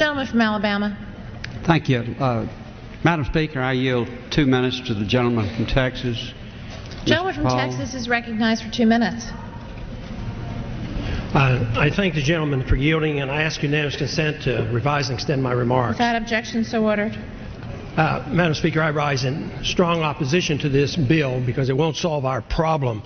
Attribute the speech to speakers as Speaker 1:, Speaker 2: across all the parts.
Speaker 1: Gentleman from Alabama.
Speaker 2: Thank you. Madam Speaker, I yield 2 minutes to the gentleman from Texas.
Speaker 1: Gentleman from Texas is recognized for 2 minutes.
Speaker 3: I thank the gentleman for yielding, and I ask unanimous consent to revise and extend my remarks.
Speaker 1: Without objection, so ordered.
Speaker 3: Madam Speaker, I rise in strong opposition to this bill because it won't solve our problem.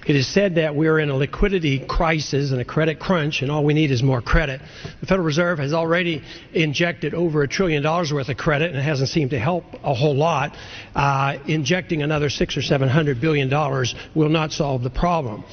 Speaker 3: It is said that we're in a liquidity crisis and a credit crunch, and all we need is more credit. The Federal Reserve has already injected over $1 trillion worth of credit, and it hasn't seemed to help a whole lot. Injecting another $600 or $700 billion will not solve the problem.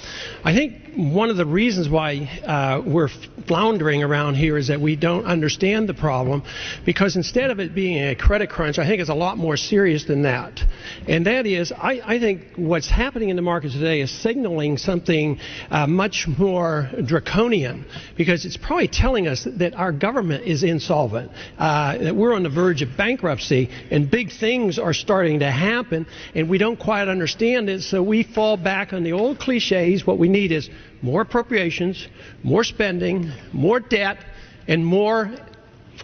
Speaker 3: I think one of the reasons why we're floundering around here is that we don't understand the problem, because instead of it being a credit crunch, I think it's a lot more serious than that. And that is, I think what's happening in the market today is signaling something much more draconian, because it's probably telling us that our government is insolvent, that we're on the verge of bankruptcy, and big things are starting to happen, and we don't quite understand it, so we fall back on the old cliches. What we need is more appropriations, more spending, more debt, and more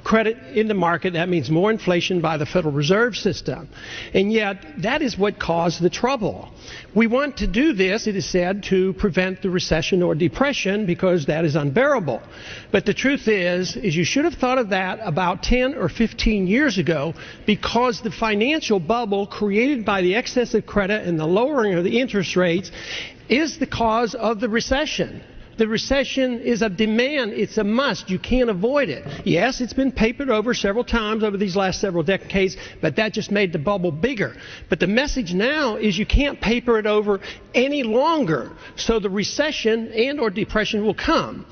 Speaker 3: credit in the market. That means more inflation by the Federal Reserve System. And yet, that is what caused the trouble. We want to do this, it is said, to prevent the recession or depression, because that is unbearable. But the truth is you should have thought of that about 10 or 15 years ago, because the financial bubble created by the excessive credit and the lowering of the interest rates is the cause of the recession. The recession is a demand. It's a must. You can't avoid it. Yes, it's been papered over several times over these last several decades, but that just made the bubble bigger. But the message now is you can't paper it over any longer, so the recession and or depression will come.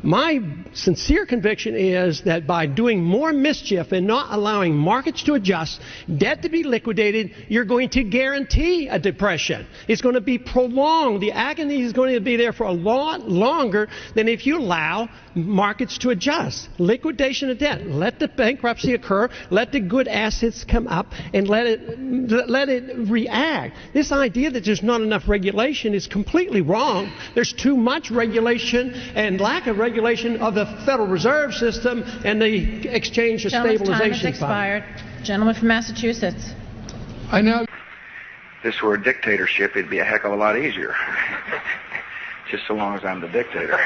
Speaker 3: My sincere conviction is that by doing more mischief and not allowing markets to adjust, debt to be liquidated, you're going to guarantee a depression. It's going to be prolonged. The agony is going to be there for a lot longer than if you allow markets to adjust. Liquidation of debt. Let the bankruptcy occur. Let the good assets come up, and let it react. This idea that there's not enough regulation is completely wrong. There's too much regulation and lack of regulation of the Federal Reserve System and the Exchange of Stabilization Fund.
Speaker 1: Time has expired. Gentleman from Massachusetts.
Speaker 4: I know.
Speaker 5: If this were a dictatorship, it'd be a heck of a lot easier. Just so long as I'm the dictator.